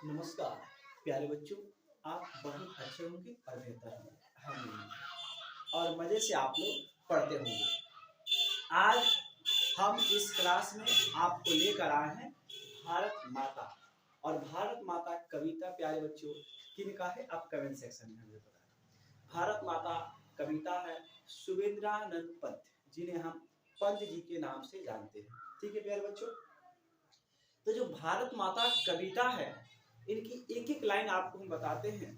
नमस्कार प्यारे बच्चों। आप बहुत अच्छे होंगे और बेहतर होंगे, हम और मज़े से आप लोग पढ़ते होंगे। आज हम इस क्लास में आपको लेकर आए हैं भारत माता। और भारत माता कविता प्यारे बच्चों किनका है, आप कमेंट सेक्शन में हमें बताएं। भारत माता कविता है सुरेंद्रानंद पंत, जिन्हें हम पंत जी के नाम से जानते हैं। ठीक है प्यारे बच्चों, तो जो भारत माता कविता है, इनकी एक एक लाइन आपको हम बताते हैं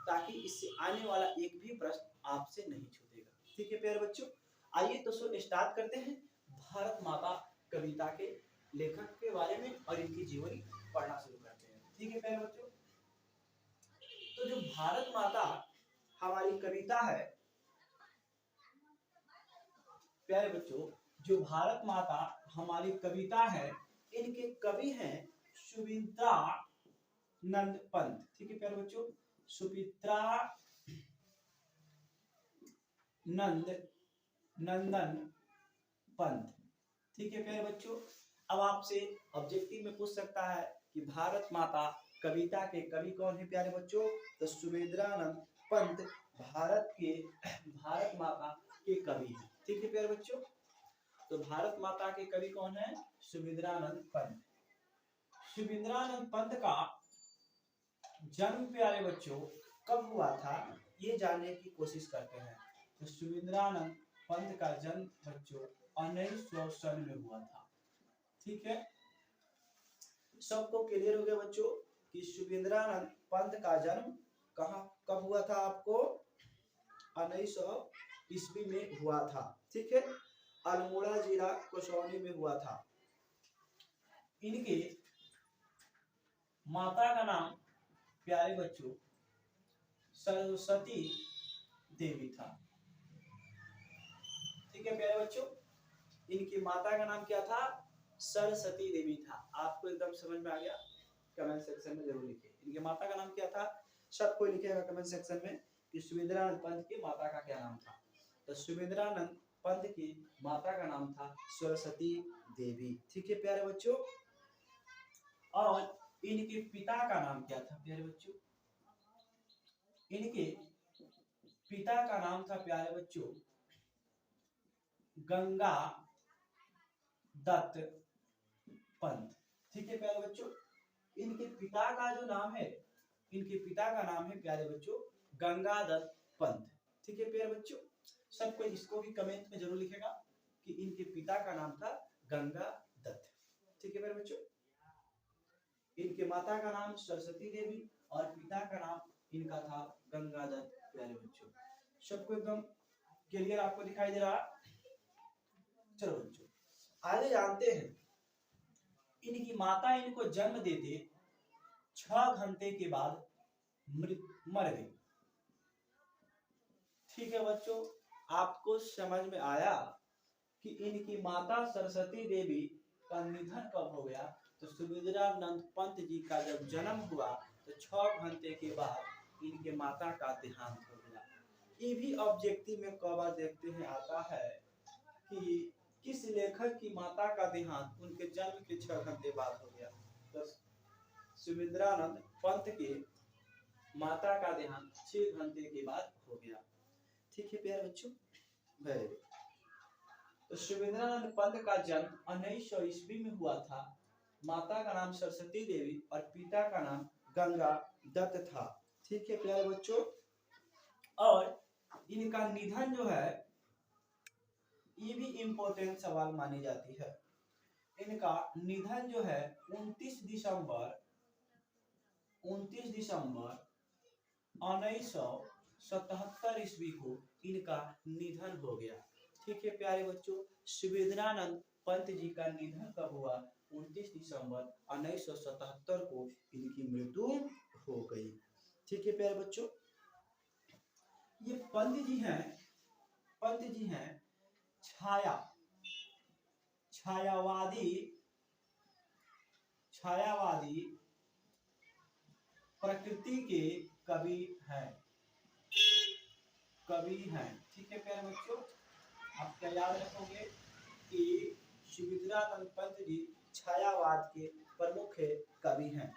ताकि इससे आने वाला एक भी प्रश्न आपसे नहीं छूटेगा। ठीक है प्यारे बच्चों, आइए तो स्टार्ट करते हैं भारत माता कविता के लेखक के बारे में और इनकी जीवनी पढ़ना शुरू करते हैं। ठीक है प्यारे बच्चों, तो जो भारत माता हमारी कविता है प्यारे बच्चों, जो भारत माता हमारी कविता है, इनके कवि हैं सुमित्रा नंद पंत। ठीक है प्यारे बच्चों, सुमित्रा नंदन पंत। ठीक है प्यारे बच्चों, अब आपसे ऑब्जेक्टिव में पूछ सकता है कि भारत माता कविता के कवि कौन है प्यारे बच्चों, तो सुमित्रानंद पंत भारत माता के कवि हैं। ठीक है प्यारे बच्चों, तो भारत माता के कवि कौन है, सुमित्रानंद पंत। सुमित्रानंद पंत का जन्म प्यारे बच्चों कब हुआ था, ये जानने की कोशिश करते हैं। तो सुमित्रानंद पंत का जन्म बच्चों 1900 सन में हुआ था। ठीक है, सबको क्लियर हो गया बच्चों कि सुमित्रानंद पंत का जन्म कहाँ कब हुआ था, आपको 1900 ईस्वी में हुआ था। ठीक है, अल्मोड़ा जिला कसौली में हुआ था। इनके माता का नाम प्यारे बच्चों सरस्वती देवी था। ठीक है प्यारे बच्चों, इनकी माता का नाम क्या था, सरस्वती देवी था। आपको एकदम समझ में आ गया, कमेंट सेक्शन में जरूर लिखिए इनके माता का नाम क्या था। सबको लिखिएगा कमेंट सेक्शन में कि सुमित्रानंद पंत की माता का क्या नाम था। तो सुमित्रानंद पंत की माता का नाम था सरस्वती देवी। ठीक है प्यारे बच्चों, और इनके पिता का नाम क्या था प्यारे बच्चों, इनके पिता का नाम था प्यारे बच्चों गंगा दत्त पंत। ठीक है प्यारे बच्चों, इनके पिता का जो नाम है, इनके पिता का नाम है प्यारे बच्चों गंगादत्त पंत। ठीक है प्यारे बच्चों, सबको इसको भी कमेंट में जरूर लिखेगा कि इनके पिता का नाम था गंगा दत्त। ठीक है प्यारे बच्चों, इनके माता का नाम सरस्वती देवी और पिता का नाम इनका था गंगादत्त। प्यारे बच्चों, सबको एकदम क्लियर आपको दिखाई दे रहा। चलो बच्चों आगे जानते हैं, इनकी माता इनको जन्म देते 6 घंटे के बाद मर गई। ठीक है बच्चों, आपको समझ में आया कि इनकी माता सरस्वती देवी का निधन कब हो गया। तो सुमित्रानंद पंत जी का जब जन्म हुआ तो 6 घंटे के बाद इनके माता का देहांत हो गया। ये भी ऑब्जेक्टिव में कब देखते हैं आता है कि किस लेखक की माता का देहांत उनके जन्म के 6 घंटे बाद हो गया। तो सुमित्रानंद पंत के माता का देहांत 6 घंटे के बाद हो गया। ठीक है प्यारे बच्चों, वेरी गुड। तो सुमित्रानंद पंत का जन्म 1900 ईस्वी में हुआ था। माता का नाम सरस्वती देवी और पिता का नाम गंगा दत्त था। ठीक है प्यारे बच्चों, और इनका निधन जो है ये भी इम्पोर्टेंट सवाल मानी जाती है। इनका निधन जो है 29 दिसंबर 1977 ईस्वी को इनका निधन हो गया। ठीक है प्यारे बच्चों, सुमित्रानंद पंत जी का निधन कब हुआ, 29 दिसंबर 1977 को इनकी मृत्यु हो गई। ठीक है प्यारे बच्चों, ये पंत जी हैं छायावादी प्रकृति के कवि हैं। ठीक है प्यारे बच्चों, आप क्या याद रखोगे कि सुमित्रानंद पंत जी छायावाद के प्रमुख कवि हैं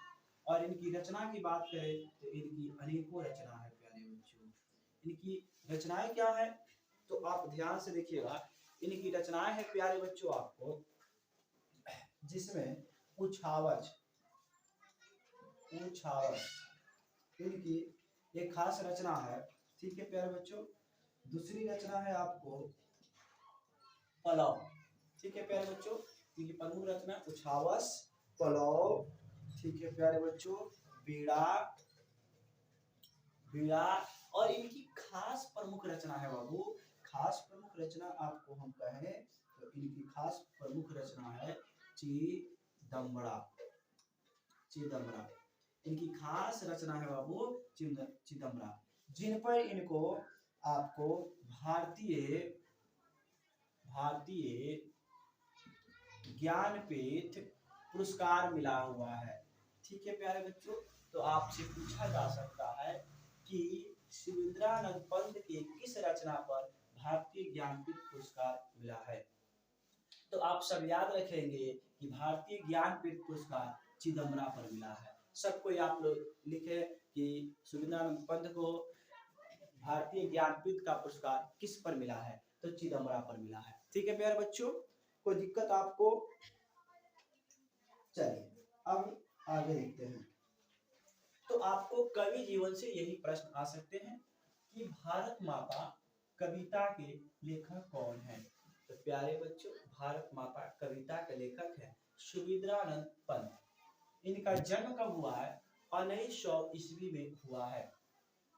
और इनकी रचना की बात करें तो इनकी अनेकों रचना है प्यारे बच्चों। इनकी रचनाएं क्या है तो आप ध्यान से देखिएगा। इनकी रचनाएं हैं प्यारे बच्चों आपको, जिसमें उछावच इनकी एक खास रचना है। ठीक है प्यारे बच्चों। दूसरी रचना है आपको पलाव। ठीक है प्यारे बच्चों, इनकी प्रमुख रचना उछावस, पलाव। ठीक है प्यारे बच्चों, बीड़ा और इनकी खास प्रमुख रचना है बाबू, खास प्रमुख रचना आपको हम कहें तो इनकी खास प्रमुख रचना है चिदंबरा। इनकी खास रचना है बाबू चिदंबरा, जिन पर इनको आपको भारतीय ज्ञानपीठ पुरस्कार मिला हुआ है। ठीक है प्यारे बच्चों, तो आपसे पूछा जा सकता है कि शिवेंद्रानंद पंत के किस रचना पर भारतीय ज्ञानपीठ पुरस्कार मिला है। तो आप सब याद रखेंगे कि भारतीय ज्ञानपीठ पुरस्कार चिदंबरा पर मिला है। सबको आप लोग लिखे कि शिवेंद्रानंद पंत को भारतीय ज्ञानपीठ का पुरस्कार किस पर मिला है, तो चिदंबरा पर मिला है। ठीक है प्यारे बच्चों, कोई दिक्कत आपको? चलिए अब आगे देखते हैं। तो आपको कवि जीवन से यही प्रश्न आ सकते हैं कि भारत माता कविता के लेखक कौन है। तो प्यारे बच्चों, भारत माता कविता के लेखक है शिवेंद्रानंद पंत। इनका जन्म कब हुआ है? 1900 ईस्वी में हुआ है।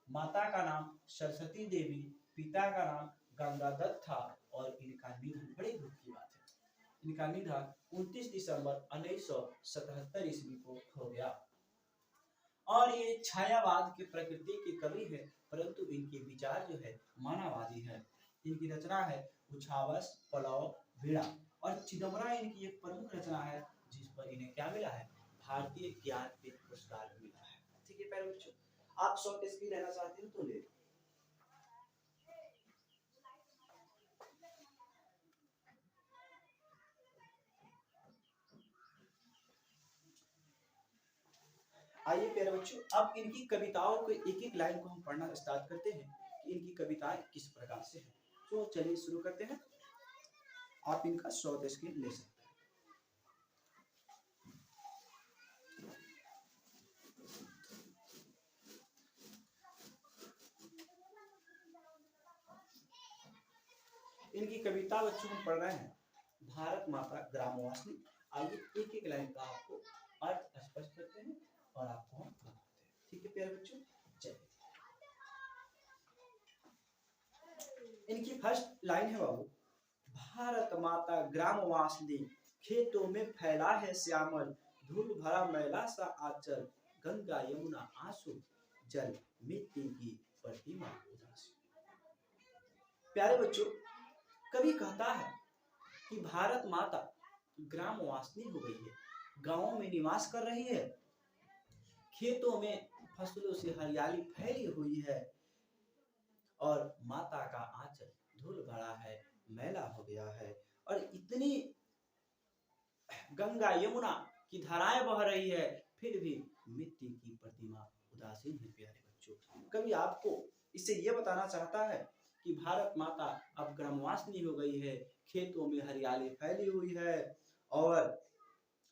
माता का नाम सरस्वती देवी, पिता का नाम गंगादत्त था और इनका निधन, बड़े दुख की बात है, इनका निधन 29 दिसंबर 1977 ईस्वी को हो गया। और ये छायावाद की प्रकृति के कवि है, परंतु इनके विचार जो है मानववादी है। इनकी रचना है उछावस, पलाव, बीड़ा और चिदंबरा इनकी एक प्रमुख रचना है, जिस पर इन्हें क्या मिला है? भारतीय ज्ञानपीठ पुरस्कार मिला है। ठीक है प्यारे बच्चों, आप शॉर्ट स्क्रीन लेना चाहते हो तो ले। आइए प्यारे बच्चों, अब इनकी कविताओं के एक एक लाइन को हम पढ़ना स्टार्ट करते हैं कि इनकी कविताएं किस प्रकार से हैं। तो चलिए शुरू करते हैं। आप इनका शॉर्ट स्क्रीन ले सकते हैं। इनकी कविता बच्चों हम पढ़ रहे हैं, भारत माता ग्रामवासिनी। आइए एक एक लाइन का आपको अर्थ स्पष्ट करते हैं और आपको हम बताते हैं। ठीक है प्यारे बच्चों, चलिए इनकी फर्स्ट लाइन है बाबू, भारत माता ग्रामवासिनी, खेतों में फैला है श्यामल, धूल भरा मैला सा आंचल, गंगा यमुना आंसू जल, मिट्टी की प्रतिमा उदासी। प्यारे बच्चों, कवि कहता है कि भारत माता ग्रामवासिनी हो गई है, गांवों में निवास कर रही है, खेतों में फसलों से हरियाली फैली हुई है और माता का आंचल धूल भरा है, मैला हो गया है और इतनी गंगा यमुना की धाराएं बह रही है, फिर भी मिट्टी की प्रतिमा उदासीन है। प्यारे बच्चों, कवि आपको इससे यह बताना चाहता है कि भारत माता अब ग्रामवासिनी हो गई है, खेतों में हरियाली फैली हुई है और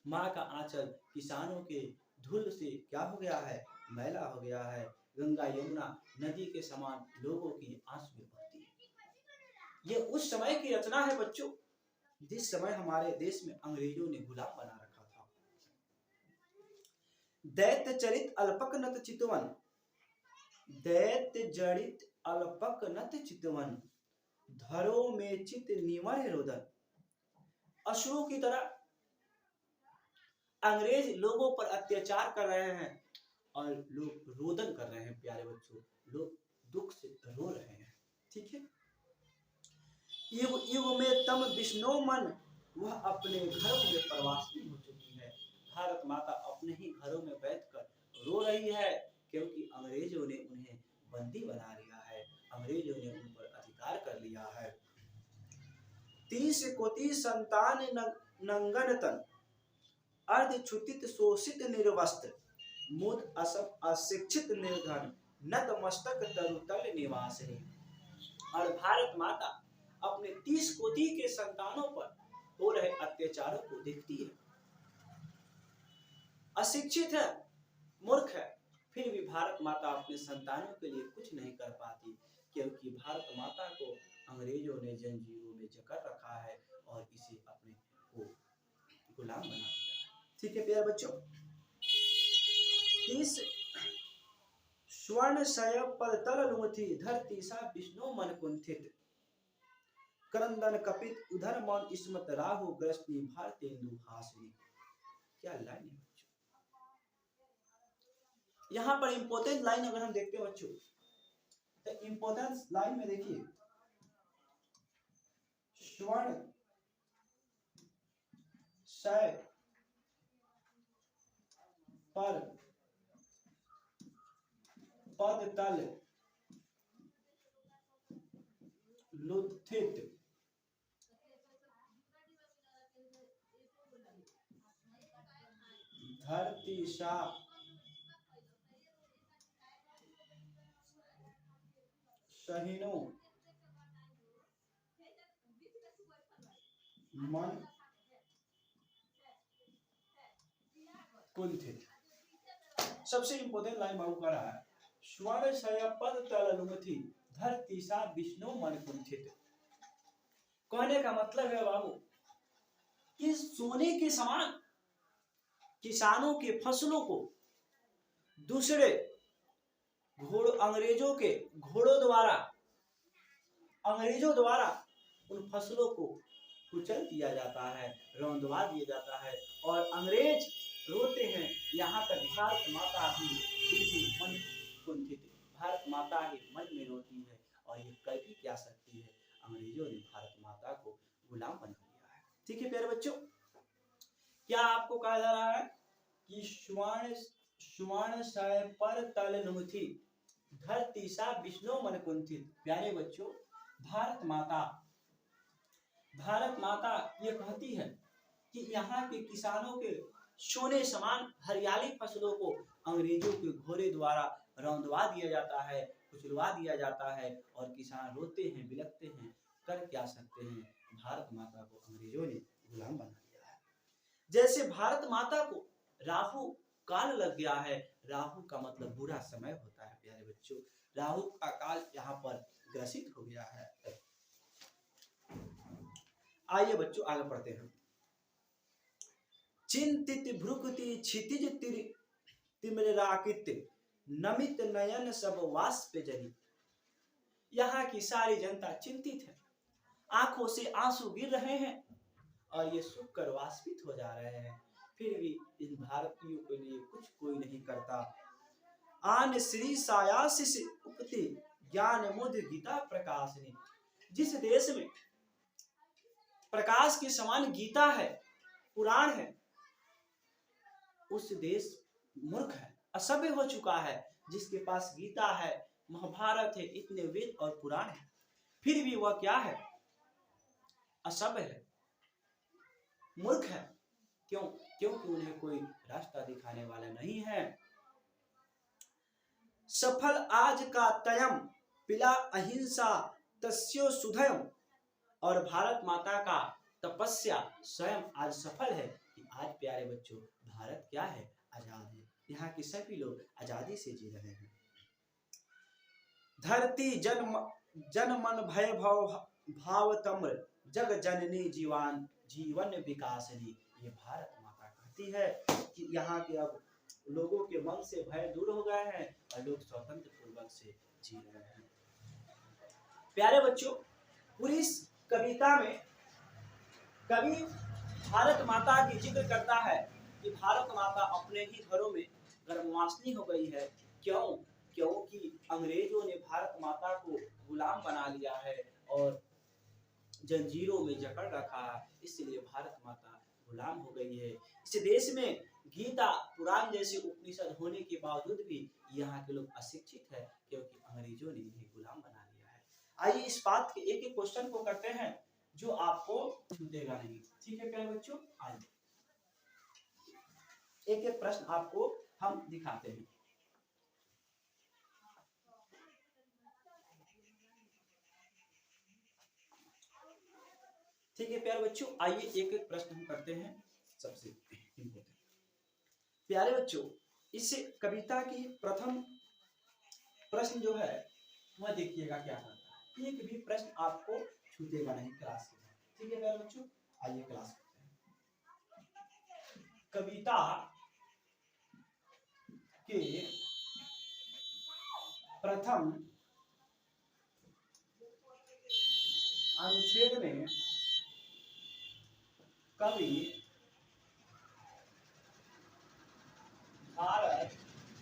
माँ का आंचल किसानों के धूल से क्या हो गया है? मैला हो गया है। गंगा यमुना नदी के समान लोगों की आंसू बहती है। ये उस समय की रचना है बच्चों, जिस समय हमारे देश में अंग्रेजों ने गुलाम बना रखा था। दैत्य चरित अल्पकनत चितवन, दैत्य जड़ित अल्पकनत चितवन, धरो में चित निमर रोदन। असुरों की तरह अंग्रेज लोगों पर अत्याचार कर रहे हैं और लोग रोदन कर रहे हैं। प्यारे बच्चों, लोग दुख से रो रहे हैं। ठीक है, युग युग में तम विष्णु मन, वह अपने घरों में प्रवासी हो चुकी है। भारत माता अपने ही घरों में बैठकर रो रही है, क्योंकि अंग्रेजों ने उन्हें बंदी बना लिया है, अंग्रेजों ने उन पर अधिकार कर लिया है। 30 कोटि संतान नंगन तन, अर्धछुतित शोषित निर्वस्त्र, मुद असब अशिक्षित निर्धन नतमस्तक तरुतल निवासिनी। और भारत माता अपने 30 कोटि के संतानों पर हो रहे अत्याचारों को देखती है। अशिक्षित है, मूर्ख है, फिर भी भारत माता अपने संतानों के लिए कुछ नहीं कर पाती, क्योंकि भारत माता को अंग्रेजों ने जंजीरों में जकड़ रखा है और इसे अपने को गुलाम बना दिया है। ठीक है प्यारे बच्चों, इस स्वर्ण शय पद तल लुमथी धरती सा विष्णु मन कुंठित करंदन कपित उधर मौन इस्मत राहु ग्रस्ती भारतेंदु हासिनी। क्या लाइन है बच्चों, यहाँ पर इंपॉर्टेंट लाइन अगर हम देखते हैं बच्चों, तो इंपॉर्टेंट लाइन में देखिए, स्वर्ण शय पर पद तल लुत्थित धरती सा सहिनो मन कुंठित। सबसे इंपोर्टेंट लाइन बाबू का रहा है, स्वर्ण शय पद तल लुमथी धरती सा विष्णु मन कुंठित। कहने का मतलब है बाबू कि सोने के समान किसानों के फसलों को दूसरे अंग्रेजों के घोड़ों द्वारा, अंग्रेजों द्वारा उन फसलों को कुचल दिया जाता है, रौंदवा दिया जाता है, और अंग्रेज रोते हैं। यहाँ तक भारत माता भी मन कुंठित, भारत माता ही मन में रोती है, और ये कर भी क्या सकती है, अंग्रेजों ने भारत माता को गुलाम बना दिया है। ठीक है प्यारे बच्चों, क्या आपको कहा जा रहा है कि स्वर्ण शय पर तल लुमथी धरती सा विष्णु मन कुंठित। प्यारे बच्चों, भारत माता ये कहती है कि यहाँ के किसानों के सोने समान हरियाली फसलों को अंग्रेजों के घोड़े द्वारा रौंदवा दिया जाता है, कुचलवा दिया जाता है, और किसान रोते हैं, बिलखते हैं। कर क्या सकते हैं, भारत माता को अंग्रेजों ने गुलाम बना दिया है। जैसे भारत माता को राहु काल लग गया है, राहु का मतलब बुरा समय होता है प्यारे बच्चों, राहु का काल यहाँ पर ग्रसित हो गया है। आइए बच्चों आगे पढ़ते हैं। चिंतित भ्रुकुति क्षितिज तिमिराकित नमित नयन सब वाष्प जली। यहाँ की सारी जनता चिंतित है, आंखों से आंसू गिर रहे हैं और ये सुख कर वाष्पित हो जा रहे हैं, फिर भी इन भारतीयों के लिए कुछ कोई नहीं करता। आन श्री सायाशिष उक्ति ज्ञान मुद गीता प्रकाशनी। जिस देश में प्रकाश के समान गीता है, पुराण है, उस देश मूर्ख है, असभ्य हो चुका है। जिसके पास गीता है, महाभारत है, इतने वेद और पुराण है, फिर भी वह क्या है, असभ्य है, मूर्ख है। क्यों? क्योंकि उन्हें कोई रास्ता दिखाने वाला नहीं है। सफल आज का तयम पिला अहिंसा तस्यो सुधयम। और भारत माता का तपस्या स्वयं आज सफल है कि आज प्यारे बच्चों भारत क्या है, आजाद है। यहाँ के सभी लोग आजादी से जी रहे हैं। धरती जन मन भय भाव तम्र जग जननी जीवन विकासनी। ये भारत माता कहती है कि यहाँ के अब लोगों के मन से भय दूर हो गए हैं और लोग स्वतंत्र पूर्वक से जी रहे हैं। प्यारे बच्चों, पूरी कविता में कवि भारत माता की जिक्र करता है कि भारत माता अपने ही घरों में गर्भवासिनी हो गई है। क्यों? क्योंकि अंग्रेजों ने भारत माता को गुलाम बना लिया है और जंजीरों में जकड़ रखा है, इसलिए भारत माता गुलाम हो गई है। इस देश में गीता पुराण जैसे उपनिषद होने के बावजूद भी यहाँ के लोग अशिक्षित है, क्योंकि अंग्रेजों ने इन्हें गुलाम बना लिया है। आइए इस बात के एक एक क्वेश्चन को करते हैं जो आपको छूटेगा नहीं। ठीक है प्यारे बच्चों, आइए एक एक प्रश्न आपको हम दिखाते हैं। ठीक है प्यारे बच्चों, आइए एक एक प्रश्न हम करते हैं। सबसे इम्पोर्टेंट प्यारे बच्चों, इस कविता की प्रथम प्रश्न जो है वह देखिएगा क्या करता है। एक भी प्रश्न आपको छूटेगा नहीं क्लास के। ठीक है प्यारे बच्चों, आइए क्लास करते हैं। कविता के प्रथम अनुच्छेद में कवि भारत